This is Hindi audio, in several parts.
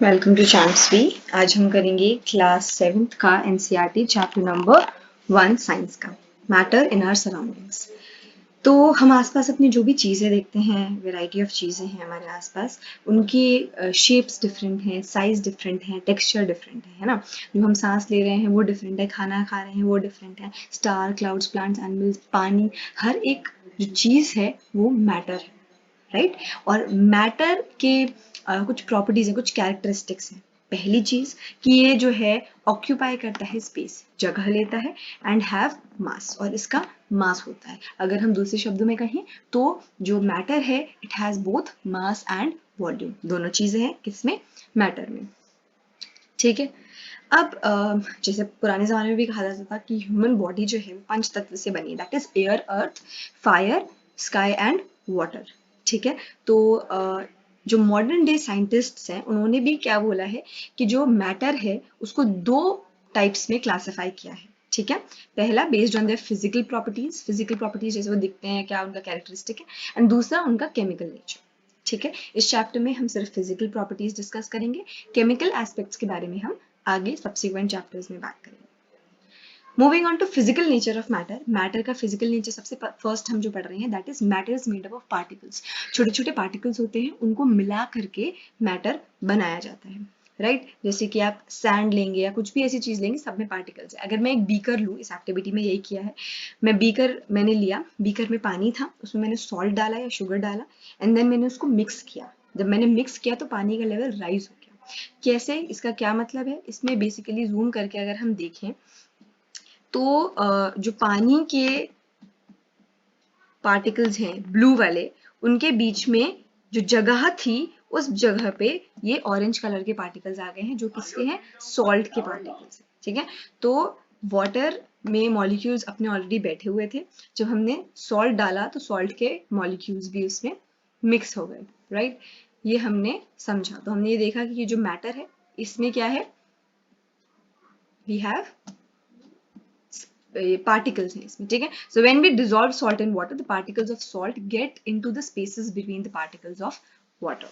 Welcome to चैम्प्सवी। आज हम करेंगे क्लास 7th का एनसीईआरटी चैप्टर नंबर 1 साइंस का मैटर इन आवर सराउंडिंग्स। तो हम आसपास अपनी जो भी चीज़ें देखते हैं, वैरायटी ऑफ चीज़ें हैं हमारे आसपास, उनकी शेप्स डिफरेंट हैं, साइज डिफरेंट है, टेक्सचर डिफरेंट है ना। जो हम सांस ले रहे हैं वो डिफरेंट है, खाना खा रहे हैं वो डिफरेंट है, स्टार, क्लाउड्स, प्लांट्स, एनिमल्स, पानी, हर एक जो चीज़ है वो मैटर है, राइट। और मैटर के कुछ प्रॉपर्टीज हैं, कुछ कैरेक्टरिस्टिक्स हैं। पहली चीज कि ये जो है ऑक्यूपाई करता है स्पेस, जगह लेता है, एंड हैव मास, और इसका मास होता है। अगर हम दूसरे शब्दों में कहें तो जो मैटर है it has both mass and volume, दोनों चीजें हैं किसमें, मैटर में। ठीक है। अब जैसे पुराने ज़माने में भी कहा जाता था कि ह्यूमन बॉडी जो है वो 5 तत्व से बनी है, that is air, earth, fire, sky and water. ठीक है। तो जो मॉडर्न डे साइंटिस्ट्स हैं उन्होंने भी क्या बोला है कि जो मैटर है उसको 2 टाइप्स में क्लासिफाई किया है। ठीक है। पहला based on their physical properties जैसे वो दिखते हैं, क्या उनका कैरेक्टरिस्टिक है, एंड दूसरा उनका केमिकल नेचर। ठीक है। इस चैप्टर में हम सिर्फ फिजिकल प्रॉपर्टीज डिस्कस करेंगे, केमिकल एस्पेक्ट्स के बारे में हम आगे सब्सिक्वेंट चैप्टर्स में बात करेंगे। Moving on to physical nature of matter. Matter का फिजिकल नेचर सबसे फर्स्ट हम जो पढ़ रहे हैं that is matter is made up of particles. छोटे छोटे पार्टिकल्स होते हैं, उनको मिला करके मैटर बनाया जाता है, राइट। जैसे कि आप सैंड लेंगे या कुछ भी ऐसी चीज लेंगे, सब में पार्टिकल्स है। अगर मैं एक बीकर लूँ, इस एक्टिविटी में यही किया है, मैंने लिया, बीकर में पानी था, उसमें मैंने सॉल्ट डाला या शुगर डाला, एंड देन मैंने उसको मिक्स किया। जब मैंने मिक्स किया तो पानी का लेवल राइज हो गया। कैसे, इसका क्या मतलब है, इसमें बेसिकली जूम करके अगर हम देखें तो जो पानी के पार्टिकल्स हैं ब्लू वाले, उनके बीच में जो जगह थी उस जगह पे ये ऑरेंज कलर के पार्टिकल्स आ गए हैं, जो किसके हैं, सॉल्ट के पार्टिकल्स हैं। ठीक है। तो वाटर में मॉलिक्यूल्स अपने ऑलरेडी बैठे हुए थे, जब हमने सॉल्ट डाला तो सॉल्ट के मॉलिक्यूल्स भी उसमें मिक्स हो गए, राइट। ये हमने समझा। तो हमने ये देखा कि ये जो मैटर है इसमें क्या है, वी हैव particles हैं इसमें। ठीक है। So when we dissolve salt in water, the particles of salt get into the spaces between the particles of water.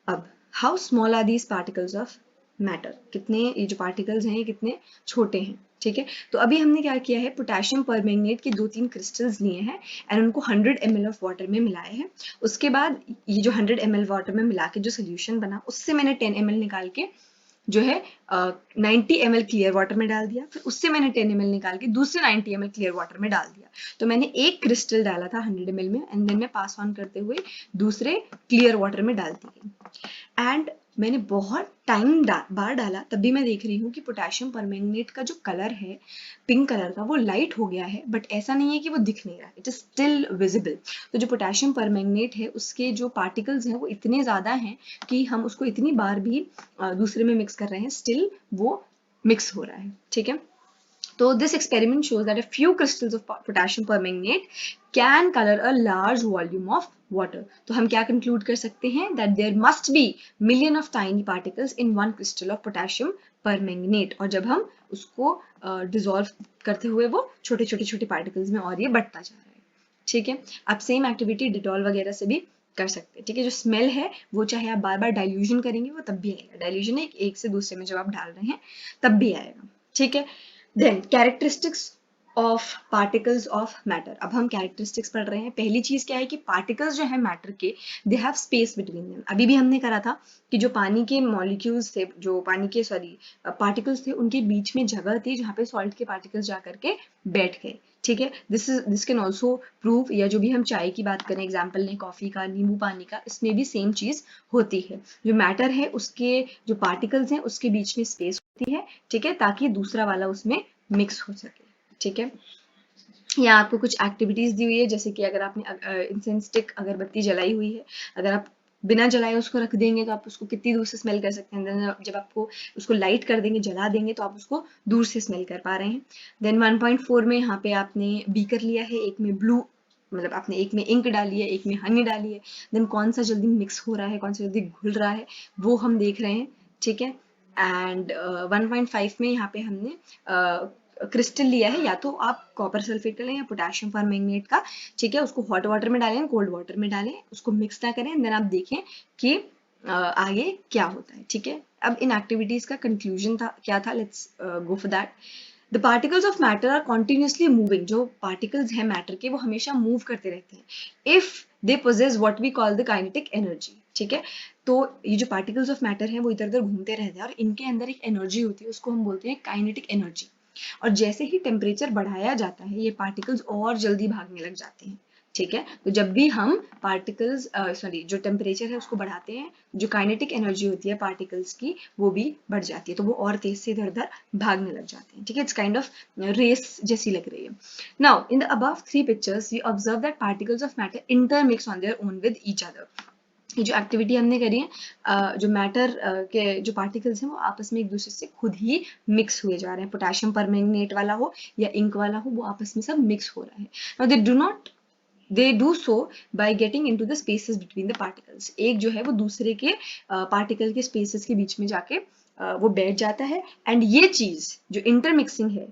अब how small are these particles of matter? कितने ये जो particles हैं ये कितने छोटे हैं। ठीक है। तो अभी हमने क्या किया है, पोटेशियम परमैंगनेट के 2-3 क्रिस्टल्स लिए हैं एंड उनको 100 ml ऑफ वाटर में मिलाए हैं। उसके बाद ये जो 100 ml वाटर में मिला के जो सोल्यूशन बना, उससे मैंने 10 ml निकाल के जो है 90 ml क्लियर वाटर में डाल दिया, फिर उससे मैंने 10 ml निकाल के दूसरे 90 ml क्लियर वाटर में डाल दिया। तो मैंने एक क्रिस्टल डाला था 100 ml में, एंड देन मैं पास ऑन करते हुए दूसरे क्लियर वाटर में डाल दी। एंड मैंने बहुत टाइम बार डाला, तब भी मैं देख रही हूँ कि पोटेशियम परमैंगनेट का जो कलर है पिंक कलर का, वो लाइट हो गया है, बट ऐसा नहीं है कि वो दिख नहीं रहा, इट इज स्टिल विजिबल। तो जो पोटेशियम परमैंगनेट है उसके जो पार्टिकल्स हैं वो इतने ज़्यादा हैं कि हम उसको इतनी बार भी दूसरे में मिक्स कर रहे हैं, स्टिल वो मिक्स हो रहा है। ठीक है। So this experiment shows that a few crystals of potassium permanganate can color a large volume of water. तो हम क्या conclude कर सकते हैं, that there must be million of tiny particles in one crystal of potassium permanganate. और जब हम उसको dissolve करते हुए वो छोटे छोटे छोटे particles में और ये बढ़ता जा रहा है। ठीक है। आप सेम एक्टिविटी डिटॉल वगैरह से भी कर सकते हैं। ठीक है। जो स्मेल है वो चाहे आप बार बार डाइल्यूशन करेंगे वो तब भी आएगा, डाइल्यूशन एक से दूसरे में जब आप डाल रहे हैं तब भी आएगा। ठीक है। Then characteristics of particles of matter. अब हम कैरेक्टरिस्टिक्स पढ़ रहे हैं। पहली चीज क्या है कि पार्टिकल्स जो है मैटर के, they have space between them. अभी भी हमने करा था कि जो पानी के मॉलिक्यूल्स थे, जो पानी के पार्टिकल्स थे, उनके बीच में जगह थी जहाँ पे सॉल्ट के पार्टिकल्स जा करके बैठ गए। ठीक है। दिस कैन ऑल्सो प्रूव, या जो भी हम चाय की बात करें, एग्जाम्पल लें कॉफी का, नींबू पानी का, इसमें भी सेम चीज होती है। जो मैटर है उसके जो पार्टिकल्स हैं उसके बीच में स्पेस होती है। ठीक है। ताकि दूसरा वाला उसमें मिक्स हो सके। ठीक है। यहाँ आपको कुछ एक्टिविटीज दी हुई है, जैसे कि अगर आपने इंसेंस स्टिक अगरबत्ती जलाई हुई है, अगर आप बिना जलाए उसको रख देंगे तो आप उसको कितनी दूर से स्मेल कर सकते हैं। जब आपको उसको लाइट कर देंगे, जला देंगे, तो आप उसको दूर से स्मेल कर पा रहे हैं। देन 1.4 में यहाँ पे आपने बीकर लिया है, एक में ब्लू, मतलब आपने एक में इंक डाली है, एक में हनी डाली है। देन कौन सा जल्दी मिक्स हो रहा है, कौन सा जल्दी घुल रहा है, वो हम देख रहे हैं। ठीक है। एंड 1.5 में यहाँ पे हमने क्रिस्टल लिया है, या तो आप कॉपर सल्फेट का लें या पोटेशियम परमैंगनेट का। ठीक है। उसको हॉट वाटर में डालें, कोल्ड वाटर में डालें, उसको मिक्स ना करें, देन आप देखें कि आगे क्या होता है, ठीक है। अब इन एक्टिविटीज का कंक्लूजन था क्या था, let's go for that. The particles of matter are continuously moving, जो पार्टिकल्स हैं मैटर के वो हमेशा मूव करते रहते हैं if they possess what we call the kinetic energy, ठीक है। तो ये जो पार्टिकल्स ऑफ मैटर हैं वो इधर उधर घूमते रहते हैं और इनके अंदर एक एनर्जी होती है, उसको हम बोलते हैं काइनेटिक एनर्जी। और जैसे ही टेम्परेचर बढ़ाया जाता है ये पार्टिकल्स और जल्दी भागने लग जाते हैं, ठीक है। तो जब भी हम पार्टिकल्स जो टेम्परेचर है उसको बढ़ाते हैं, जो काइनेटिक एनर्जी होती है पार्टिकल्स की वो भी बढ़ जाती है, तो वो और तेज से इधर उधर भागने लग जाते हैं, ठीक है। इट्स काइंड ऑफ रेस जैसी लग रही है। Now in the above 3 pictures we observe that particles of matter intermix on their own with each other. ये जो एक्टिविटी हमने करी है, जो मैटर के जो पार्टिकल्स हैं वो आपस में एक दूसरे से खुद ही मिक्स हुए जा रहे हैं, पोटेशियम परमैंगनेट वाला हो या इंक वाला हो, वो आपस में सब मिक्स हो रहा है। Now they do so by getting into the spaces between the particles। एक जो है वो दूसरे के पार्टिकल के स्पेसेस के बीच में जाके वो बैठ जाता है। एंड ये चीज जो इंटरमिक्सिंग है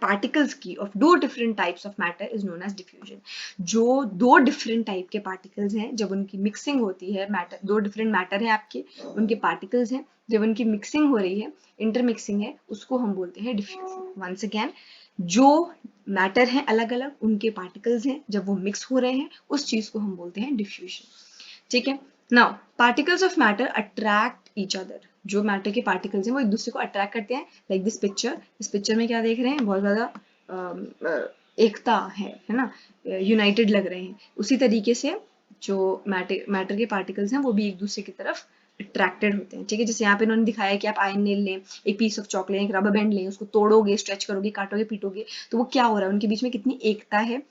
पार्टिकल्स की ऑफ दो different types of matter is known as diffusion. जो दो डिफरेंट टाइप के पार्टिकल्स हैं जब उनकी मिक्सिंग होती है, मैटर दो डिफरेंट मैटर है आपके, उनके पार्टिकल्स हैं, जब उनकी मिक्सिंग हो रही है, इंटरमिक्सिंग है, उसको हम बोलते हैं डिफ्यूजन। वंस अगेन, जो मैटर हैं अलग अलग उनके पार्टिकल्स हैं जब वो मिक्स हो रहे हैं उस चीज को हम बोलते हैं डिफ्यूजन, ठीक है। Now particles of matter attract each other, जो मैटर के पार्टिकल्स हैं वो एक दूसरे को अट्रैक्ट करते हैं। लाइक दिस पिक्चर, इस पिक्चर में क्या देख रहे हैं, बहुत ज्यादा एकता है ना, यूनाइटेड लग रहे हैं। उसी तरीके से जो मैटर के पार्टिकल्स हैं वो भी एक दूसरे की तरफ अट्रैक्टेड होते हैं, ठीक है। जैसे यहाँ पे उन्होंने दिखाया है कि आप आयरन नेल लें, एक पीस ऑफ चॉक लें, एक रबर बैंड लें, उसको तोड़ोगे, स्ट्रेच करोगे, काटोगे, पीटोगे, तो वो क्या हो रहा है, उनके बीच में कितनी एकता है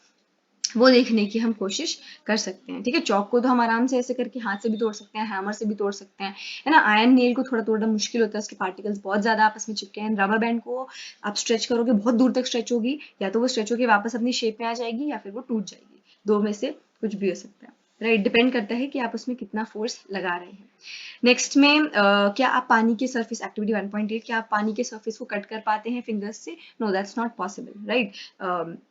वो देखने की हम कोशिश कर सकते हैं, ठीक है। चौक को तो हम आराम से ऐसे करके हाथ से भी तोड़ सकते हैं, हैमर से भी तोड़ सकते हैं, है ना। आयरन नेल को थोड़ा तोड़ना मुश्किल होता है, उसके पार्टिकल्स बहुत ज्यादा आपस में चिपके हैं। रबर बैंड को आप स्ट्रेच करोगे, बहुत दूर तक स्ट्रेच होगी, या तो वो स्ट्रेच होकर वापस अपनी शेप में आ जाएगी या फिर वो टूट जाएगी, दो में से कुछ भी हो सकता है, राइट। डिपेंड करता है कि आप उसमें कितना फोर्स लगा रहे हैं। नेक्स्ट में क्या आप पानी के सरफेस, एक्टिविटी 1.8, क्या आप पानी के सरफेस को कट कर पाते हैं फिंगर्स से? No, that's not possible, right.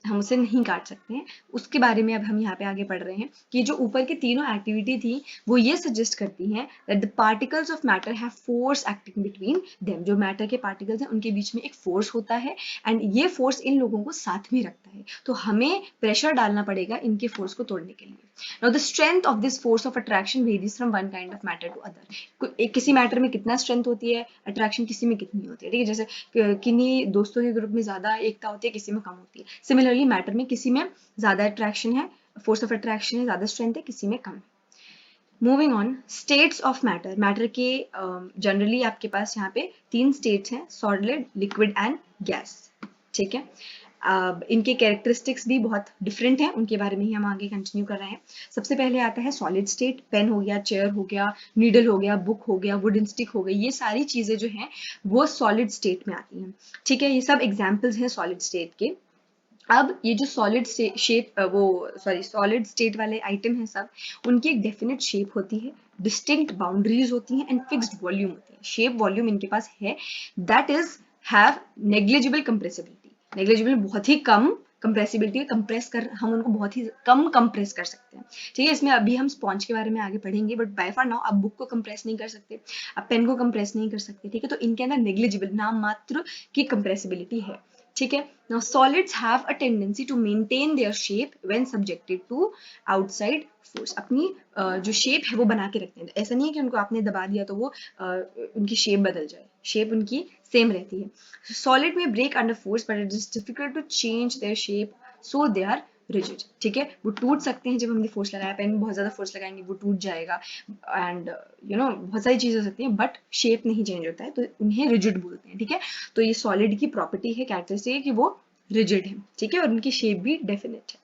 हम उसे नहीं काट सकते हैं। उसके बारे में अब हम यहाँ पे आगे पढ़ रहे हैं कि जो ऊपर की तीनों एक्टिविटी थी वो ये सजेस्ट करती हैं that the particles of matter have force acting between them. जो मैटर के पार्टिकल्स हैं उनके बीच में एक फोर्स होता है एंड ये फोर्स इन लोगों को साथ में रखता है, तो हमें प्रेशर डालना पड़ेगा इनके फोर्स को तोड़ने के लिए। Now the strength of this force of attraction varies from one kind of matter to other. किसी मैटर में कितना स्ट्रेंथ होती है अट्रैक्शन, किसी में कितनी होती है, ठीक है। जैसे किन्हीं दोस्तों के ग्रुप में ज्यादा एकता होती है, किसी में कम होती है। सिमिलरली मैटर में किसी में ज्यादा अट्रैक्शन है, फोर्स ऑफ अट्रैक्शन है, ज्यादा स्ट्रेंथ है, किसी में कम। Moving on, states of matter. Matter के जनरली आपके पास यहाँ पे 3 स्टेट्स हैं, सॉलिड, लिक्विड एंड गैस, ठीक है। इनके कैरेक्टरिस्टिक्स भी बहुत डिफरेंट हैं, उनके बारे में ही हम आगे कंटिन्यू कर रहे हैं। सबसे पहले आता है सॉलिड स्टेट। पेन हो गया, चेयर हो गया, नीडल हो गया, बुक हो गया, वुडन स्टिक हो गई, ये सारी चीजें जो हैं वो सॉलिड स्टेट में आती हैं, ठीक है। ये सब एग्जाम्पल्स हैं सॉलिड स्टेट के। अब ये जो सॉलिड सॉलिड स्टेट वाले आइटम हैं सब, उनकी एक डेफिनेट शेप होती है, डिस्टिंक्ट बाउंड्रीज होती हैं एंड फिक्स्ड वॉल्यूम होती है। शेप वॉल्यूम इनके पास है, that is have negligible compressibility. Negligible बहुत ही कम कंप्रेसिबिलिटी, कंप्रेस कर हम उनको बहुत ही कम कंप्रेस कर सकते हैं, ठीक है। इसमें अभी हम स्पॉन्ज के बारे में आगे पढ़ेंगे, बट बाय फार नाउ आप बुक को कंप्रेस नहीं कर सकते, आप पेन को कंप्रेस नहीं कर सकते, ठीक है। तो इनके अंदर नेग्लिजिबल, नाम मात्र की कंप्रेसिबिलिटी है, ठीक है। Now solids have a tendency to maintain their shape when subjected to outside force। अपनी जो शेप है वो बना के रखते हैं, ऐसा नहीं है कि उनको आपने दबा दिया तो वो उनकी शेप बदल जाए, शेप उनकी सेम रहती है। सॉलिड में break under force but it is difficult to change their shape, so they are rigid, ठीक है। वो टूट सकते हैं जब हमने फोर्स लगाया, पेन में बहुत ज्यादा फोर्स लगाएंगे वो टूट जाएगा, एंड बहुत सारी चीजें हो सकती हैं, बट शेप नहीं चेंज होता है, तो उन्हें रिजिड बोलते हैं, ठीक है। तो ये सॉलिड की प्रॉपर्टी है, कैरेक्टरिस्टिक है कि वो रिजिड है, ठीक है, और उनकी शेप भी डेफिनेट है।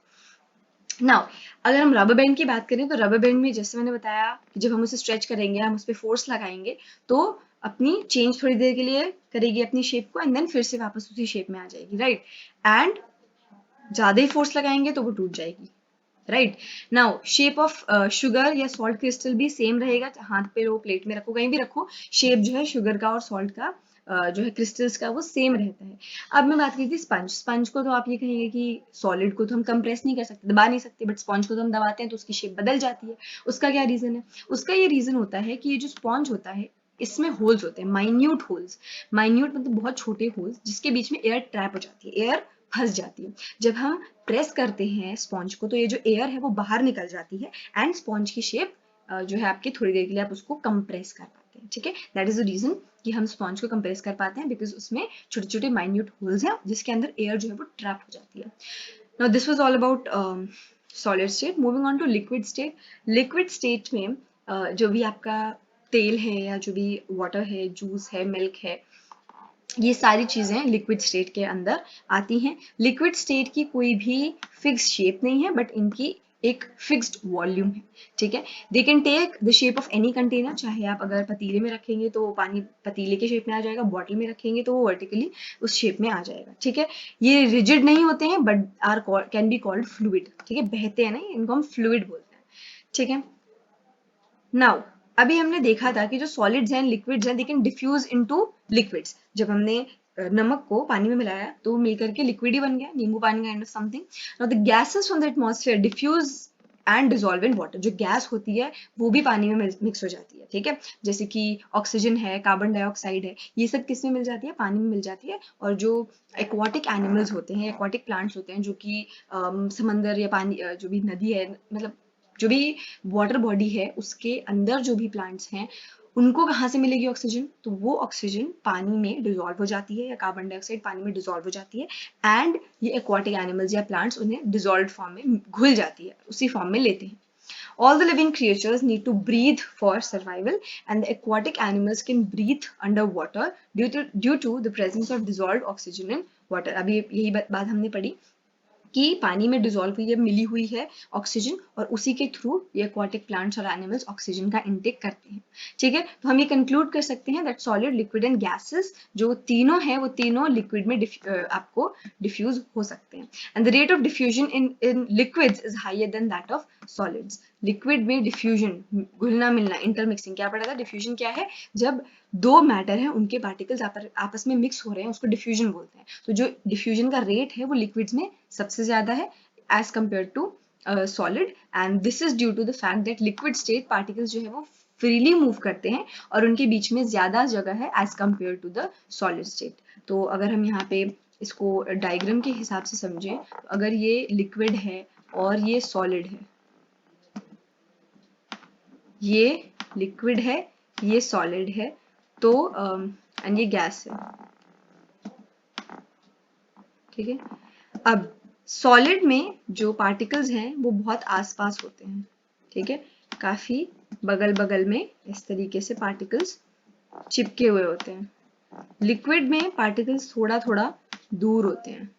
नाउ अगर हम रबर बैंड की बात करें तो रबर बैंड में जैसे मैंने बताया कि जब हम उसे स्ट्रेच करेंगे, हम उस पर फोर्स लगाएंगे तो अपनी चेंज थोड़ी देर के लिए करेगी अपनी शेप को एंड देन फिर से वापस उसी शेप में आ जाएगी, राइट। एंड ज्यादा ही फोर्स लगाएंगे तो वो टूट जाएगी, right. Now shape of sugar या सॉल्ट क्रिस्टल भी सेम रहेगा, हाथ पे लो, प्लेट में रखो, कहीं भी रखो, शेप जो है शुगर का और सॉल्ट का जो है क्रिस्टल्स का वो सेम रहता है। अब मैं बात की थी स्पंज को, तो आप ये कहेंगे कि सॉलिड को तो हम कंप्रेस नहीं कर सकते, दबा नहीं सकते, बट स्पंज को तो हम दबाते हैं तो उसकी शेप बदल जाती है। उसका क्या रीजन है? उसका ये रीजन होता है कि ये जो स्पॉन्ज होता है इसमें होल्स होते हैं, माइन्यूट होल्स। माइन्यूट मतलब बहुत छोटे होल्स जिसके बीच में एयर ट्रैप हो जाती है, एयर फंस जाती है। जब हम प्रेस करते हैं स्पॉन्ज को तो ये जो एयर है वो बाहर निकल जाती है एंड स्पॉन्ज की शेप जो है आपकी थोड़ी देर के लिए आप उसको कंप्रेस कर पाते हैं। ठीक है, दैट इज द रीजन कि हम स्पॉन्ज को कंप्रेस कर पाते हैं, बिकॉज उसमें छोटे छोटे माइन्यूट होल्स हैं जिसके अंदर एयर जो है वो ट्रैप हो जाती है। Now this was all about solid state. Moving on to liquid state. Liquid state में जो भी आपका तेल है या जो भी वाटर है, जूस है, मिल्क है, ये सारी चीजें लिक्विड स्टेट के अंदर आती हैं। लिक्विड स्टेट की कोई भी फिक्स शेप नहीं है, बट इनकी एक फिक्स्ड वॉल्यूम है। ठीक है, they can take the shape of any container, चाहे आप अगर पतीले में रखेंगे तो वो पानी पतीले के शेप में आ जाएगा, बॉटल में रखेंगे तो वो वर्टिकली उस शेप में आ जाएगा। ठीक है, ये रिजिड नहीं होते हैं but are can be called fluid. ठीक है, बहते हैं ना, इनको हम फ्लूइड बोलते हैं। ठीक है, नाउ अभी हमने देखा था कि जो सॉलिड्स हैं, लिक्विड्स हैं, they can diffuse into liquids. जब हमने नमक को पानी में मिलाया तो मिलकर के लिक्विड ही बन गया, नींबू पानी kind of something. Now the gases from the atmosphere diffuse and dissolve in water. जो गैस होती है वो भी पानी में मिक्स हो जाती है। ठीक है, जैसे कि ऑक्सीजन है, कार्बन डाइऑक्साइड है, ये सब किस में मिल जाती है? पानी में मिल जाती है। और जो एक्वाटिक एनिमल्स होते हैं, एक्वाटिक प्लांट्स होते हैं, जो कि समंदर या पानी जो भी नदी है, मतलब जो भी वाटर बॉडी है उसके अंदर जो भी प्लांट्स हैं, उनको कहाँ से मिलेगी ऑक्सीजन? तो वो ऑक्सीजन पानी में डिजॉल्व हो जाती है, या कार्बन डाइऑक्साइड पानी में डिजॉल्व हो जाती है, एंड ये एक्वाटिक एनिमल्स या प्लांट्स उन्हें डिजॉल्व फॉर्म में घुल जाती है, उसी फॉर्म में लेते हैं। All the living creatures need to breathe for survival, and the aquatic animals can breathe underwater due to the presence of dissolved oxygen in water. अभी यही बात हमने पढ़ी कि पानी में डिजोल्व हुई है, मिली हुई है ऑक्सीजन, और उसी के थ्रू ये एक्वाटिक प्लांट्स और एनिमल्स ऑक्सीजन का इनटेक करते हैं। ठीक है, तो हम ये कंक्लूड कर सकते हैं that solid, liquid and gases जो तीनों हैं वो तीनों लिक्विड में आपको डिफ्यूज हो सकते हैं। And the rate of diffusion in liquids is higher than that of solids. Liquid में डिफ्यूजन, घुलना मिलना, इंटरमिक्सिंग, क्या पढ़ा था? डिफ्यूजन क्या है? जब दो मैटर है उनके पार्टिकल्स आपस में मिक्स हो रहे हैं उसको डिफ्यूजन बोलते हैं। तो जो डिफ्यूजन का रेट है वो लिक्विड्स में सबसे ज्यादा है as compare to solid, and this is due to the fact that liquid state particles जो है वो फ्रीली मूव करते हैं और उनके बीच में ज्यादा जगह है as compare to the solid state. तो अगर हम यहाँ पे इसको डायग्राम के हिसाब से समझें, तो अगर ये लिक्विड है और ये सॉलिड है, ये लिक्विड है, ये सॉलिड है, तो एंड ये गैस है। ठीक है, अब सॉलिड में जो पार्टिकल्स हैं वो बहुत आसपास होते हैं। ठीक है, काफी बगल बगल में इस तरीके से पार्टिकल्स चिपके हुए होते हैं। लिक्विड में पार्टिकल्स थोड़ा थोड़ा दूर होते हैं।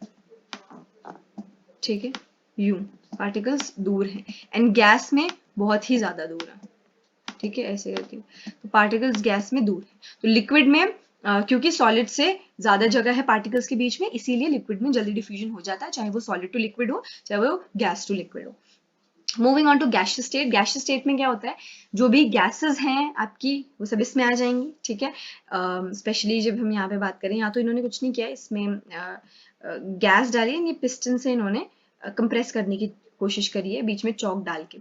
ठीक है, यूं पार्टिकल्स दूर हैं, एंड गैस में बहुत ही ज्यादा दूर है। ठीक है, ऐसे करके तो पार्टिकल्स गैस में दूर है। तो लिक्विड में क्योंकि सॉलिड से ज्यादा जगह है पार्टिकल्स के बीच में, इसीलिए लिक्विड में जल्दी डिफ्यूजन हो जाता है, चाहे वो सॉलिड टू लिक्विड हो, चाहे वो गैस टू लिक्विड हो। Moving on to gaseous state. Gaseous state में क्या होता है? जो भी गैसेस हैं आपकी वो सब इसमें आ जाएंगी। ठीक है, स्पेशली जब हम यहाँ पे बात करें, यहाँ तो इन्होंने कुछ नहीं किया, इसमें गैस डाली है, ये पिस्टन से इन्होंने कंप्रेस करने की कोशिश करी है बीच में चौक डाल के।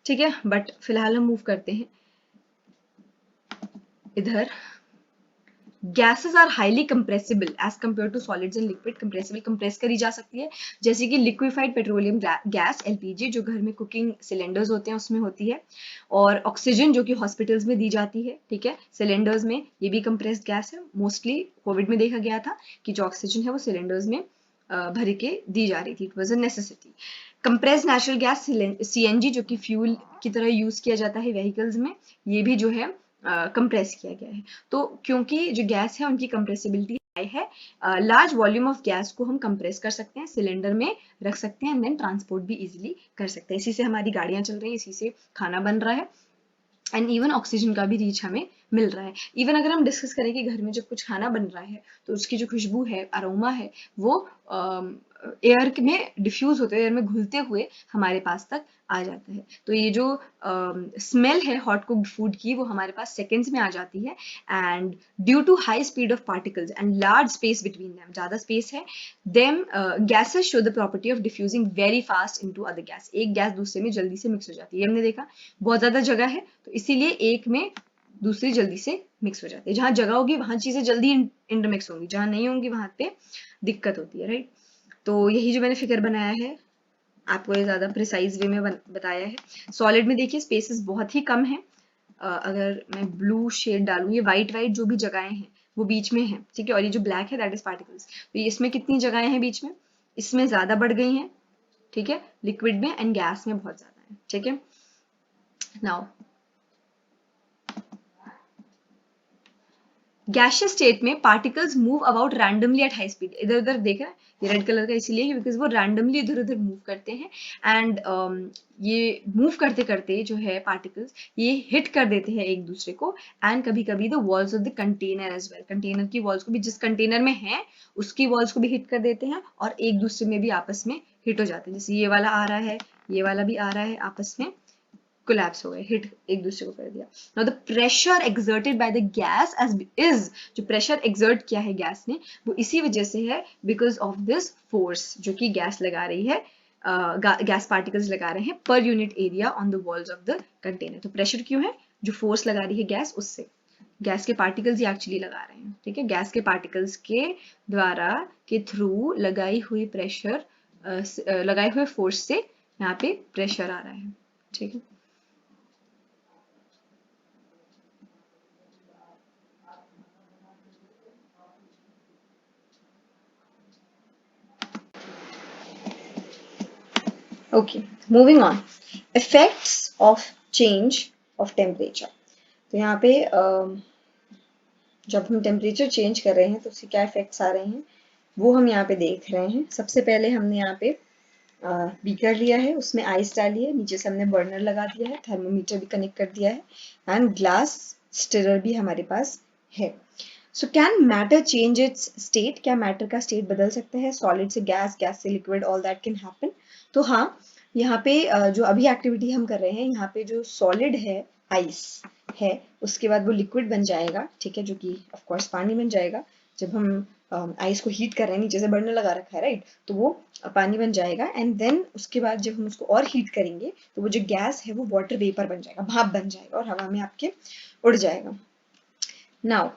ठीक है, बट फिलहाल हम मूव करते हैं इधर। Gases are highly compressible as compare to solids and liquid. Compressible, compress करी जा सकती है, जैसे कि लिक्विफाइड पेट्रोलियम गैस एलपीजी जो घर में कुकिंग सिलेंडर्स होते हैं उसमें होती है, और ऑक्सीजन जो कि हॉस्पिटल्स में दी जाती है। ठीक है, सिलेंडर्स में ये भी कंप्रेस्ड गैस है। मोस्टली कोविड में देखा गया था कि जो ऑक्सीजन है वो सिलेंडर्स में भर के दी जा रही थी, it was a necessity. Compressed natural gas CNG जो कि फ्यूल की तरह यूज किया जाता है व्हीकल्स में, ये भी जो है कंप्रेस किया गया है। तो क्योंकि जो गैस है उनकी कंप्रेसिबिलिटी हाई है, लार्ज वॉल्यूम ऑफ गैस को हम कंप्रेस कर सकते हैं, सिलेंडर में रख सकते हैं, एंड देन ट्रांसपोर्ट भी इजीली कर सकते हैं। इसी से हमारी गाड़ियां चल रही हैं, इसी से खाना बन रहा है, एंड इवन ऑक्सीजन का भी रीच हमें मिल रहा है। इवन अगर हम डिस्कस करें कि घर में जब कुछ खाना बन रहा है तो उसकी जो खुशबू है, अरोमा है, वो एयर में डिफ्यूज होते हुए, एयर में घुलते हुए हमारे पास तक आ जाता है। तो ये जो स्मेल है हॉट कुक्ड फूड की वो हमारे पास सेकेंड्स में आ जाती है, and due to high speed of particles and large space between them, ज़्यादा स्पेस है, them gases show the property of diffusing very fast into other gas. एक गैस दूसरे में जल्दी से मिक्स हो जाती है, हमने देखा बहुत ज़्यादा जगह है तो इसीलिए एक में दूसरी जल्दी से मिक्स हो जाती है। जहाँ जगह होगी वहाँ चीज़ें जल्दी इंटरमिक्स होंगी, जहाँ नहीं होंगी वहाँ पे दिक्कत होती है, राइट। तो यही जो मैंने फिगर बनाया है आपको ये ज़्यादा प्रिसाइज वे में बताया है। सॉलिड में देखिए स्पेसेस बहुत ही कम है, अगर मैं ब्लू शेड डालूँ, ये वाइट वाइट जो भी जगहें हैं वो बीच में है, ठीक है, और ये जो ब्लैक है दैट इज पार्टिकल्स। तो इसमें कितनी जगहें हैं बीच में, इसमें ज़्यादा बढ़ गई हैं, ठीक है, लिक्विड में, एंड गैस में बहुत ज़्यादा है, ठीक है। नाउ गैशियस स्टेट में particles move about randomly at high speed. इधर उधर देख रहे हैं, ये रेड कलर का इसीलिए बिकॉज वो रैंडमली इधर उधर मूव करते हैं, एंड ये मूव करते करते जो है पार्टिकल्स ये हिट कर देते हैं एक दूसरे को, एंड कभी कभी the walls of the container as well, container की वॉल्स को भी, जिस कंटेनर में है उसकी वॉल्स को भी हिट कर देते हैं, और एक दूसरे में भी आपस में हिट हो जाते हैं। जैसे ये वाला आ रहा है, ये वाला भी आ रहा है, आपस में कोलैप्स हो गए, हिट एक दूसरे को कर दिया। Now the pressure exerted by the gas as is, जो प्रेशर एक्सर्ट किया है गैस ने वो इसी वजह से है, बिकॉज ऑफ दिस फोर्स जो कि गैस लगा रही है, गैस पार्टिकल्स लगा रहे हैं per unit area on the walls of the container. तो प्रेशर क्यों है, जो फोर्स लगा रही है गैस उससे, गैस के पार्टिकल्स ही एक्चुअली लगा रहे हैं, ठीक है, गैस के पार्टिकल्स के द्वारा के थ्रू लगाई हुई प्रेशर, लगाए हुए फोर्स से यहाँ पे प्रेशर आ रहा है, ठीक है। Okay, moving on. Effects of change of temperature. तो यहाँ पे जब हम टेम्परेचर चेंज कर रहे हैं तो उससे क्या इफेक्ट्स आ रहे हैं वो हम यहाँ पे देख रहे हैं। सबसे पहले हमने यहाँ पे बीकर लिया है, उसमें आइस डाली है, नीचे से हमने बर्नर लगा दिया है, थर्मोमीटर भी कनेक्ट कर दिया है, एंड ग्लास स्टिरर भी हमारे पास है। So can matter change it's state, क्या मैटर का स्टेट बदल सकता है, सॉलिड से गैस, गैस से liquid, all that can happen. तो हाँ, यहाँ पे जो अभी एक्टिविटी हम कर रहे हैं, यहाँ पे जो सॉलिड है आइस है, उसके बाद वो लिक्विड बन जाएगा, ठीक है, जो कि ऑफ कोर्स पानी बन जाएगा। जब हम आइस को हीट कर रहे हैं, नीचे से बर्नर लगा रखा है, राइट, तो वो पानी बन जाएगा, एंड देन उसके बाद जब हम उसको और हीट करेंगे तो वो जो गैस है वो वाटर वेपर बन जाएगा, भाप बन जाएगा, और हवा में आपके उड़ जाएगा। नाउ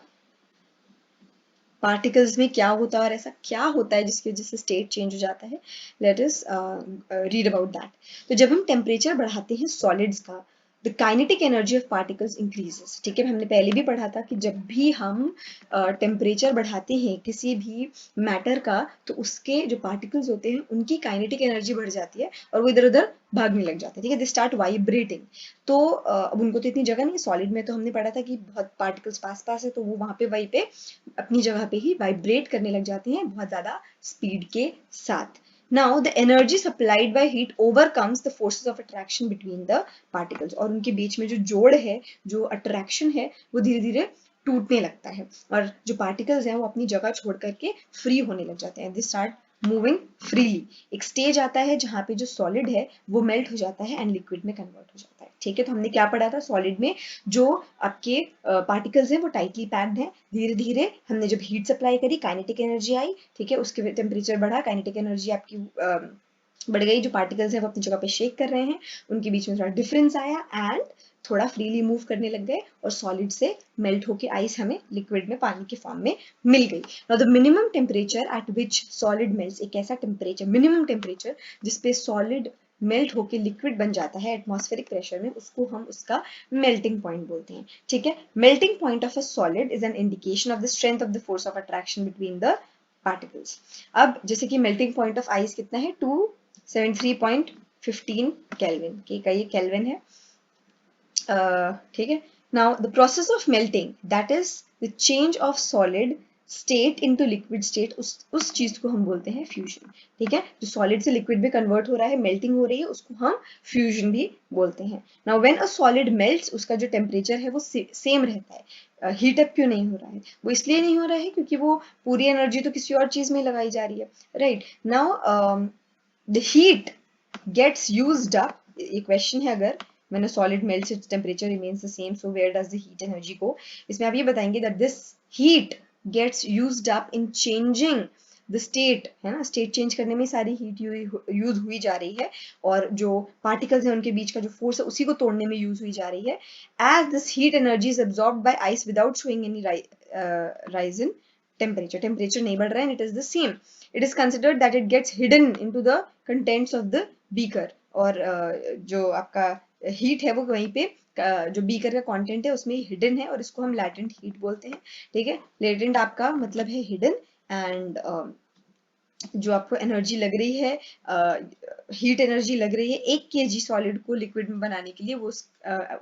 पार्टिकल्स में क्या होता है और ऐसा क्या होता है जिसकी वजह से स्टेट चेंज हो जाता है, let us read about that. तो जब हम टेम्परेचर बढ़ाते हैं सॉलिड्स का, the kinetic energy of particles increases, ठीक है, हमने पहले भी पढ़ा था कि जब भी हम टेम्परेचर बढ़ाते हैं किसी भी मैटर का तो उसके जो पार्टिकल्स होते हैं उनकी काइनेटिक एनर्जी बढ़ जाती है और वो इधर उधर भागने लग जाते हैं, ठीक है, दे स्टार्ट वाइब्रेटिंग। तो अब उनको तो इतनी जगह नहीं, सॉलिड में तो हमने पढ़ा था कि बहुत पार्टिकल्स पास पास है तो वो वहाँ पे वहीं पे अपनी जगह पे ही वाइब्रेट करने लग जाती हैं बहुत ज़्यादा स्पीड के साथ। Now the energy supplied by heat overcomes the forces of attraction between the particles, और उनके बीच में जो जोड़ है, जो अट्रैक्शन है, वो धीरे धीरे टूटने लगता है और जो पार्टिकल्स हैं वो अपनी जगह छोड़ करके फ्री होने लग जाते हैं, दे स्टार्ट मूविंग फ्रीली। एक स्टेज आता है जहाँ पे जो सॉलिड है वो मेल्ट हो जाता है एंड लिक्विड में कन्वर्ट हो जाता है, ठीक है। तो हमने क्या पढ़ा था, सॉलिड में जो आपके पार्टिकल्स हैं वो टाइटली पैक्ड हैं, धीरे धीरे हमने जब हीट सप्लाई करी काइनेटिक एनर्जी आई, ठीक है, उसके टेम्परेचर बढ़ा, काइनेटिक एनर्जी आपकी बढ़ गई, जो पार्टिकल्स हैं वो अपनी जगह पे शेक कर रहे हैं, उनके बीच में थोड़ा डिफरेंस आया एंड थोड़ा फ्रीली मूव करने लग गए और सॉलिड से मेल्ट होके आइस हमें लिक्विड में पानी के फॉर्म में मिल गई। Now the minimum temperature at which solid melts, एक ऐसा टेम्परेचर, मिनिमम टेम्परेचर जिसपे सॉलिड मेल्ट होके लिक्विड बन जाता है एटमॉस्फेरिक प्रेशर में, उसको हम उसका मेल्टिंग पॉइंट बोलते हैं, ठीक है। Melting point of a solid is an indication of the strength of the force of attraction between the particles. अब जैसे कि मेल्टिंग पॉइंट ऑफ आइस कितना है, 273.15 केल्विन, ठीक है, ये केल्विन है, ठीक है। Now the process of melting that is the change of solid state into liquid state, उस चीज को हम बोलते हैं फ्यूजन, ठीक है। जो सॉलिड से लिक्विड में कन्वर्ट हो रहा है, मेल्टिंग हो रही है, उसको हम फ्यूजन भी बोलते हैं। Now when a solid melts, उसका जो टेम्परेचर है वो सेम रहता है, हीट अप क्यों नहीं हो रहा है? वो इसलिए नहीं हो रहा है क्योंकि वो पूरी एनर्जी तो किसी और चीज में लगाई जा रही है, right? Now the heat gets used up, ये क्वेश्चन है अगर when a solid melts its temperature remains the same, so where does the heat energy go? इसमें आप ये बताएंगे that this heat gets used up in changing the state, है ना, स्टेट चेंज करने में सारी हीट यूज हुई जा रही है, और जो पार्टिकल्स हैं उनके बीच का जो फोर्स है उसी को तोड़ने में यूज हुई जा रही है. As this heat energy is absorbed by ice without showing any rise in temperature. Temperature नहीं बढ़ रहा है, it is the same. It is considered that it gets hidden into the contents of the beaker, और जो आपका हीट है वो वहीं पे जो बीकर का कंटेंट है उसमें हिडन है, और इसको हम लैटेंट हीट बोलते हैं. ठीक है, लेटेंट आपका मतलब है हिडन, एंड जो आपको एनर्जी लग रही है, हीट एनर्जी लग रही है 1 kg सॉलिड को लिक्विड में बनाने के लिए, वो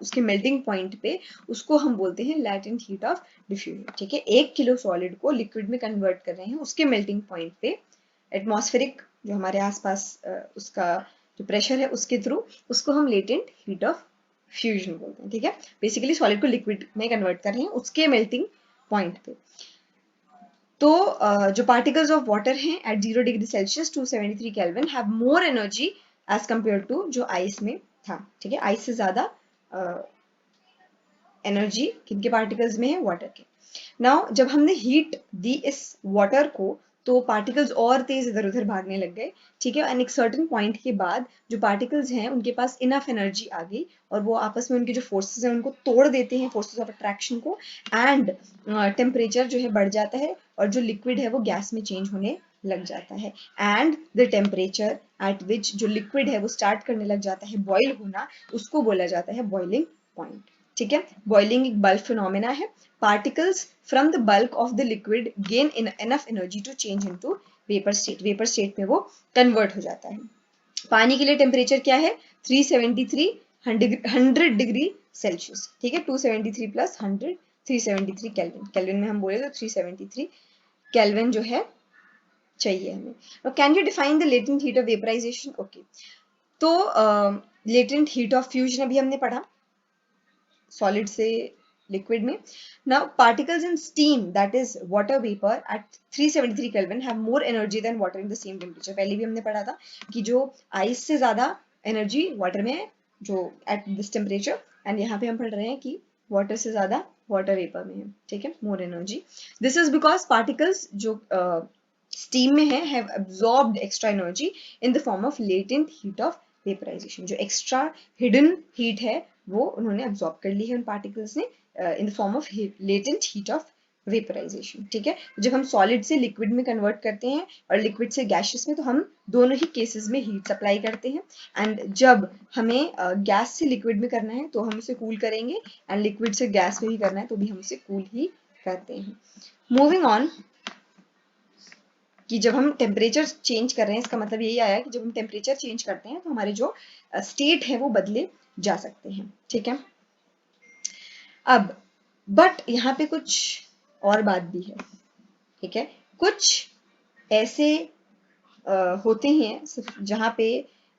उसके मेल्टिंग पॉइंट पे, उसको हम बोलते हैं लैटेंट हीट ऑफ डिफ्यूजन. ठीक है, 1 किलो सॉलिड को लिक्विड में कन्वर्ट कर रहे हैं, उसके मेल्टिंग पॉइंट पे एटमॉस्फेरिक जो हमारे आसपास उसका जो प्रेशर है उसके थ्रू, उसको हम लेटेंट हीट ऑफ फ्यूजन बोलते हैं. ठीक है, बेसिकली सॉलिड को लिक्विड में कन्वर्ट कर रहे हैं उसके मेल्टिंग पॉइंट पे. तो जो पार्टिकल्स ऑफ वाटर हैं at 0 degree Celsius 273 kelvin have more energy as compare to जो आइस में था. ठीक है, आइस से ज्यादा एनर्जी किनके पार्टिकल्स में है? वाटर के. नाउ जब हमने हीट दी इस वाटर को तो पार्टिकल्स और तेज इधर उधर भागने लग गए. ठीक है, एंड एक सर्टेन पॉइंट के बाद जो पार्टिकल्स हैं उनके पास इनफ एनर्जी आ गई, और वो आपस में उनके जो फोर्सेस हैं उनको तोड़ देते हैं, फोर्सेस ऑफ अट्रैक्शन को, एंड टेम्परेचर जो है बढ़ जाता है, और जो लिक्विड है वो गैस में चेंज होने लग जाता है. एंड द टेम्परेचर एट विच जो लिक्विड है वो स्टार्ट करने लग जाता है बॉयल होना, उसको बोला जाता है बॉइलिंग पॉइंट. ठीक है, बॉइलिंग एक बल्क फिनोमेना है. Particles from the bulk of the liquid gain enough energy to change into vapour state. Vapour state में वो कन्वर्ट हो जाता है. पानी के लिए टेम्परेचर क्या है? 373 100 डिग्री सेल्सियस. ठीक है, 273 प्लस 100 373 केल्विन. केल्विन में हम बोले तो 373 केल्विन जो है चाहिए हमें. Can you define the latent heat of vaporisation? Okay, तो लेटेंट हीट ऑफ फ्यूजन अभी हमने पढ़ा सॉलिड से लिक्विड में. Now particles in steam that is water vapour at 373 kelvin have more energy than water in the same temperature. पहले भी हमने पढ़ा था कि जो आइस से ज्यादा एनर्जी वाटर में है जो एट दिस टेम्परेचर, एंड यहाँ पे हम पढ़ रहे हैं कि वाटर से ज्यादा वाटर वेपर में है. ठीक है, more energy. This is because particles जो स्टीम में है have absorbed extra energy in the form of latent heat of vaporisation. जो एक्स्ट्रा हिडन हीट है वो उन्होंने एब्जॉर्ब कर ली है उन पार्टिकल्स ने in the form of latent heat of vaporisation. ठीक है, जब हम सॉलिड से लिक्विड में कन्वर्ट करते हैं और लिक्विड से गैसेस में, तो हम दोनों ही केसेस में हीट सप्लाई करते हैं. एंड जब हमें गैस से लिक्विड में करना है तो हम उसे कूल करेंगे, एंड लिक्विड से गैस में भी करना है तो भी हम उसे कूल ही करते हैं. मूविंग ऑन, कि जब हम टेम्परेचर चेंज कर रहे हैं इसका मतलब यही आया कि जब हम टेम्परेचर चेंज करते हैं तो हमारे जो स्टेट है वो बदले जा सकते हैं. ठीक है, अब बट यहाँ पे कुछ और बात भी है. ठीक है, कुछ ऐसे होते हैं जहाँ पे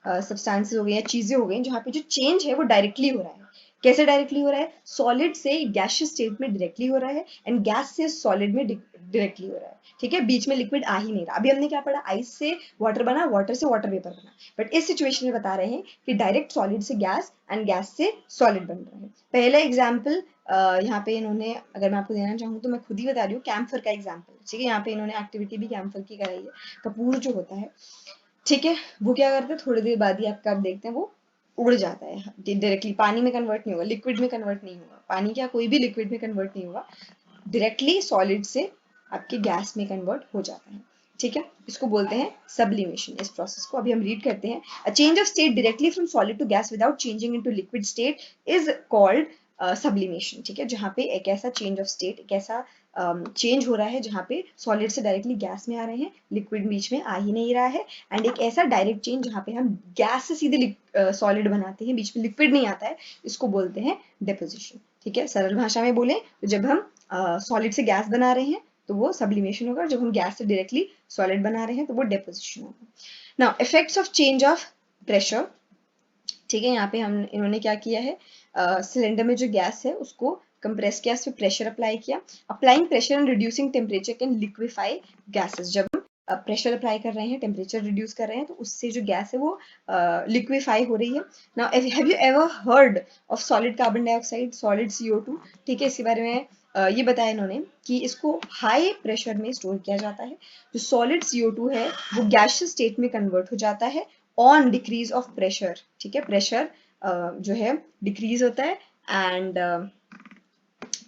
सब्सटेंसेस हो गए या चीजें हो गई जहाँ पे जो चेंज है वो डायरेक्टली हो रहा है. कैसे डायरेक्टली हो रहा है? सॉलिड से गैसियस स्टेट में डायरेक्टली हो रहा है, एंड गैस से सॉलिड में डायरेक्टली हो रहा है. ठीक है, बीच में लिक्विड आ ही नहीं रहा. अभी हमने क्या पढ़ा? आइस से वाटर बना, वाटर से वाटर वेपर बना. बट इस सिचुएशन में बता रहे हैं कि डायरेक्ट सॉलिड से गैस एंड गैस से सॉलिड बन रहा है. पहला एग्जाम्पल यहाँ पे इन्होंने, अगर मैं आपको देना चाहूँ तो मैं खुद ही बता रही हूँ, कैम्फर का एग्जाम्पल. ठीक है, यहाँ पे इन्होंने एक्टिविटी भी कैम्फर की कराई है. कपूर जो होता है, ठीक है, वो क्या करता है, थोड़ी देर बाद ही आपका आप देखते हैं वो उड़ जाता है. डायरेक्टली पानी में कन्वर्ट नहीं होगा, लिक्विड में कन्वर्ट नहीं होगा, पानी क्या कोई भी लिक्विड में कन्वर्ट नहीं होगा, डायरेक्टली सॉलिड से आपके गैस में कन्वर्ट हो जाता है. ठीक है, इसको बोलते हैं सब्लिमेशन. इस प्रोसेस को अभी हम रीड करते हैं. A change of state directly from solid to gas without changing into liquid state is called sublimation. ठीक है, जहाँ पे एक ऐसा चेंज ऑफ स्टेट, एक ऐसा चेंज हो रहा है जहाँ पे सॉलिड से डायरेक्टली गैस में आ रहे हैं, लिक्विड बीच में आ ही नहीं रहा है, एंड एक ऐसा डायरेक्ट चेंज जहाँ पे हम गैस से सीधे सॉलिड बनाते हैं, बीच में लिक्विड नहीं आता है, इसको बोलते हैं डेपोजिशन. ठीक है, सरल भाषा में बोले तो जब हम सॉलिड से गैस बना रहे हैं तो वो सब्लिमेशन होगा, जब हम गैस से डायरेक्टली सॉलिड बना रहे हैं तो वो डेपोजिशन होगा. Now effects of change of pressure. ठीक है, यहाँ पे हम इन्होंने क्या किया है, सिलेंडर में जो गैस है उसको कंप्रेस किया, इस पे प्रेशर अप्लाई किया. Applying pressure and reducing temperature can liquefy gases. जब हम प्रेशर अप्लाई कर रहे हैं, टेम्परेचर रिड्यूस कर रहे हैं, तो उससे जो गैस है वो लिक्विफाई हो रही है. Now have you ever heard of solid carbon dioxide, solid CO2? ठीक है, इसके बारे में ये बताया इन्होंने कि इसको हाई प्रेशर में स्टोर किया जाता है. जो सॉलिड CO2 है वो गैसियस स्टेट में कन्वर्ट हो जाता है ऑन डिक्रीज ऑफ प्रेशर. ठीक है, प्रेशर जो है डिक्रीज होता है एंड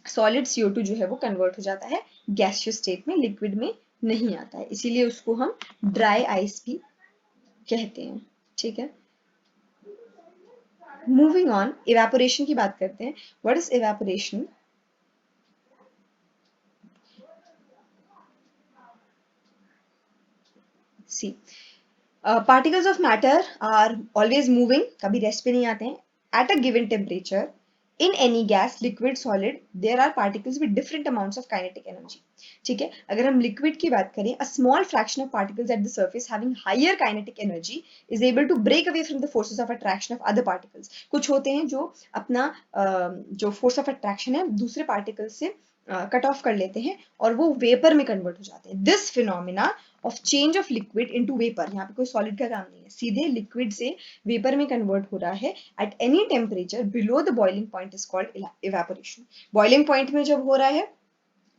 सॉलिड CO2 जो है वो कन्वर्ट हो जाता है गैसियस स्टेट में, लिक्विड में नहीं आता है. इसीलिए उसको हम ड्राई आइस भी कहते हैं. ठीक है, मूविंग ऑन, इवेपोरेशन की बात करते हैं. What is evaporation? See, particles of matter are always moving, कभी रेस्ट पे नहीं आते हैं. At a given temperature, in any gas, liquid, solid, there are particles with different amounts of kinetic energy. ठीक है, अगर हम लिक्विड की बात करें, a small fraction of particles at the surface having higher kinetic energy is able to break away from the forces of attraction of other particles. कुछ होते हैं जो अपना जो force of attraction है दूसरे particles से कट ऑफ कर लेते हैं और वो वेपर में कन्वर्ट हो जाते हैं. This phenomena of change of liquid into vapour, यहाँ पे कोई सॉलिड का काम नहीं है, सीधे लिक्विड से वेपर में कन्वर्ट हो रहा है at any temperature below the boiling point is called evaporation. Boiling point में जब हो रहा है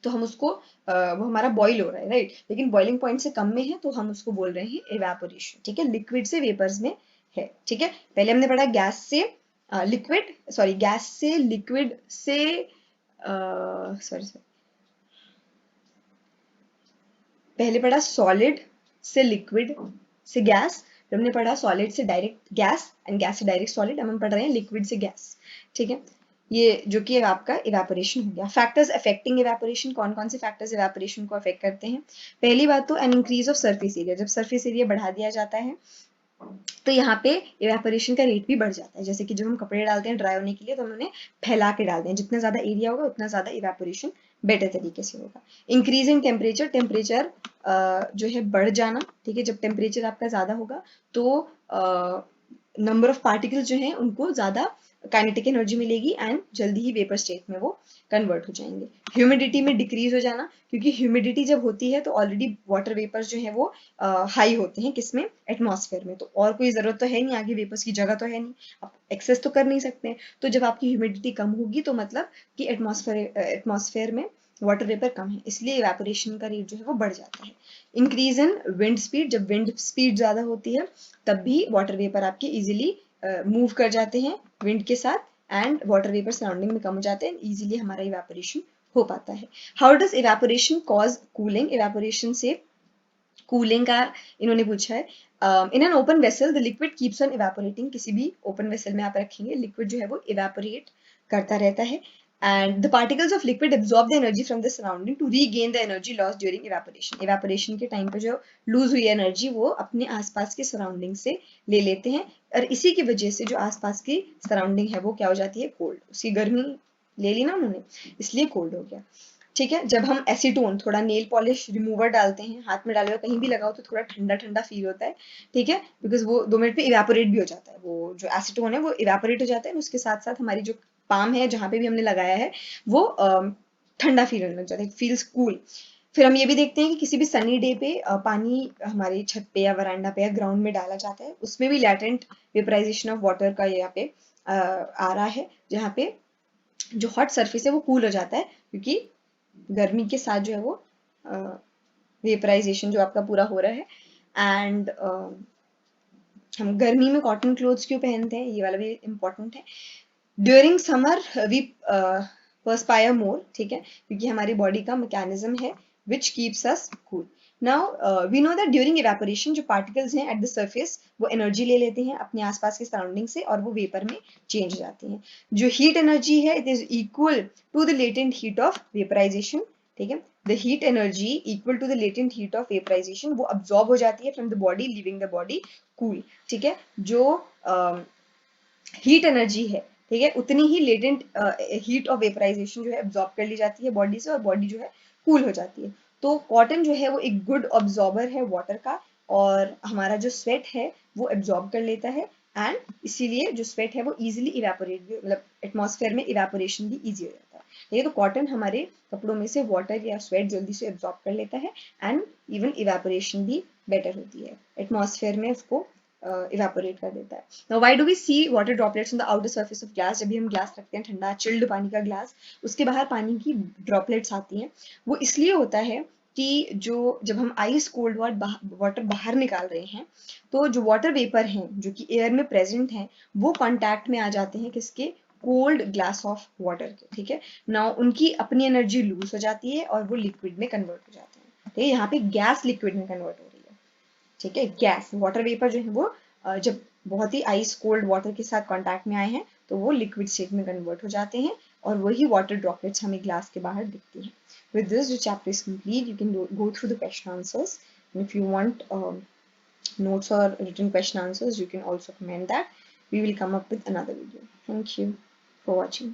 तो हम उसको वो हमारा बॉइल हो रहा है, राइट, लेकिन बॉइलिंग पॉइंट से कम में है तो हम उसको बोल रहे हैं इवेपोरेशन. ठीक है, लिक्विड से वेपर्स में है. ठीक है, पहले हमने पढ़ा गैस से लिक्विड, सॉरी गैस से लिक्विड से सॉरी पहले पढ़ा सॉलिड से लिक्विड से गैस, फिर हमने पढ़ा सॉलिड से डायरेक्ट गैस एंड गैस से डायरेक्ट सॉलिड. हम पढ़ रहे हैं लिक्विड से गैस. ठीक है, ये जो कि आपका इवेपोरेशन हो गया. फैक्टर्स अफेक्टिंग इवेपोरेशन, कौन कौन से फैक्टर्स इवेपोरेशन को अफेक्ट करते हैं? पहली बात तो an increase of surface area. जब सरफेस एरिया बढ़ा दिया जाता है तो यहाँ पे इवेपोरेशन का रेट भी बढ़ जाता है. जैसे कि जब हम कपड़े डालते हैं ड्राई होने के लिए तो हम उन्हें फैला के डालते हैं, जितना ज्यादा एरिया होगा उतना ज्यादा इवेपोरेशन बेटर तरीके से होगा. इंक्रीज इन टेम्परेचर, टेम्परेचर जो है बढ़ जाना. ठीक है, जब टेम्परेचर आपका ज्यादा होगा तो नंबर ऑफ पार्टिकल्स जो हैं उनको ज्यादा काइनेटिक एनर्जी मिलेगी एंड जल्दी ही वेपर स्टेट में वो कन्वर्ट हो जाएंगे. ह्यूमिडिटी में डिक्रीज हो जाना, क्योंकि ह्यूमिडिटी जब होती है तो ऑलरेडी वाटर वेपर्स जो है वो हाई होते हैं, किसमें? एटमॉस्फेयर में. तो और कोई जरूरत तो है नहीं, आगे वेपर्स की जगह तो है नहीं, आप एक्सेस तो कर नहीं सकते. तो जब आपकी ह्यूमिडिटी कम होगी तो मतलब कि एटमॉस्फेयर में वाटर वेपर कम है, इसलिए इवेपोरेशन का रेट जो है वो बढ़ जाता है. इंक्रीज इन विंड स्पीड, जब विंड स्पीड ज्यादा होती है तब भी वाटर वेपर आपके इजिली मूव कर जाते हैं विंड के साथ एंड वाटर वेपर सराउंडिंग में कम हो जाते हैं, इजीली हमारा इवेपोरेशन हो पाता है. How does evaporation cause cooling? Evaporation से कूलिंग का इन्होंने पूछा है. In an open vessel the liquid keeps on evaporating. किसी भी ओपन वेसल में आप रखेंगे लिक्विड जो है वो इवेपोरेट करता रहता है and the particles of liquid absorb the energy from the surrounding to regain the energy lost during evaporation. evaporation के टाइम पे जो लूज हुई एनर्जी वो अपने आसपास के सराउंडिंग से ले लेते हैं और इसी की वजह से जो आसपास की सराउंडिंग है वो क्या हो जाती है? कोल्ड. उसकी गर्मी ले ली ना उन्होंने, इसलिए कोल्ड हो गया. ठीक है, जब हम एसीटोन, थोड़ा नेल पॉलिश रिमूवर डालते हैं, हाथ में डाले हुए कहीं भी लगाओ तो थोड़ा ठंडा ठंडा फील होता है. ठीक है, बिकॉज वो 2 मिनट पे इवेपोरेट भी हो जाता है. वो जो एसीटोन है वो इवेपोरेट हो जाता है, उसके साथ साथ हमारी जो पाम है जहाँ पे भी हमने लगाया है वो ठंडा फील होने लग जाता है, फील्स कूल. फिर हम ये भी देखते हैं कि किसी भी सनी डे पे पानी हमारी छत पे या वरांडा पे या ग्राउंड में डाला जाता है, उसमें भी लैटेंट वेपराइजेशन ऑफ वाटर का यहाँ पे आ रहा है, जहाँ पे जो हॉट सरफेस है वो कूल हो जाता है क्योंकि गर्मी के साथ जो है वो वेपराइजेशन जो आपका पूरा हो रहा है. एंड हम गर्मी में कॉटन क्लोथ्स क्यों पहनते हैं, ये वाला भी इम्पोर्टेंट है. During summer we perspire more. ठीक है, क्योंकि हमारी बॉडी का मैकेनिज्म है which keeps us cool. Now we know that during evaporation जो पार्टिकल्स हैं एट द सरफेस वो एनर्जी ले लेते हैं अपने आसपास के सराउंडिंग से और वो वेपर में चेंज हो जाती हैं. जो हीट एनर्जी है it is equal to the latent heat of vaporisation. ठीक है, the heat energy equal to the latent heat of vaporisation, वो अब्सॉर्ब हो जाती है from the body leaving the body cool. ठीक है, जो हीट एनर्जी है, ठीक है, उतनी ही लेटेंट हीट ऑफ वेपराइजेशन जो है अब्सॉर्ब कर ली जाती है बॉडी से और बॉडी जो है कूल हो जाती है. तो कॉटन जो है वो एक गुड ऑब्जॉर्बर है वाटर का और हमारा जो स्वेट है वो एब्जॉर्ब कर लेता है एंड इसीलिए जो स्वेट है वो इजीली इवेपोरेट भी, मतलब एटमॉस्फेयर में इवेपोरेशन भी इजी हो जाता है. ठीक है। तो कॉटन हमारे कपड़ों में से वाटर या स्वेट जल्दी से एब्जॉर्ब कर लेता है एंड इवन इवेपोरेशन भी बेटर होती है, एटमॉस्फेयर में उसको इवेपोरेट कर देता है। Now why do we see water droplets on the outer surface of glass? जब भी हम ग्लास रखते हैं ठंडा चिल्ड पानी का ग्लास, उसके बाहर पानी की ड्रॉपलेट्स आती हैं। वो इसलिए होता है कि जब हम आइस कोल्ड वाटर बाहर निकाल रहे हैं तो जो वाटर वेपर हैं जो कि एयर में प्रेजेंट हैं वो कांटेक्ट में आ जाते हैं किसके? कोल्ड ग्लास ऑफ वाटर के। ठीक है ना, उनकी अपनी एनर्जी लूज हो जाती है और वो लिक्विड में कन्वर्ट हो जाते हैं। ठीक है, यहाँ पे गैस लिक्विड में कन्वर्ट हो रही है। ठीक है, गैस वाटर वेपर जो है वो जब बहुत ही आइस कोल्ड वाटर के साथ कांटेक्ट में आए हैं तो वो लिक्विड स्टेट में कन्वर्ट हो जाते हैं और वही वाटर ड्रॉपलेट्स हमें ग्लास के बाहर दिखती हैं। With this, the chapter is complete. You can go through the question answers. And if you want notes or written question answers, you can also comment that. We will come up with another video. Thank you for watching.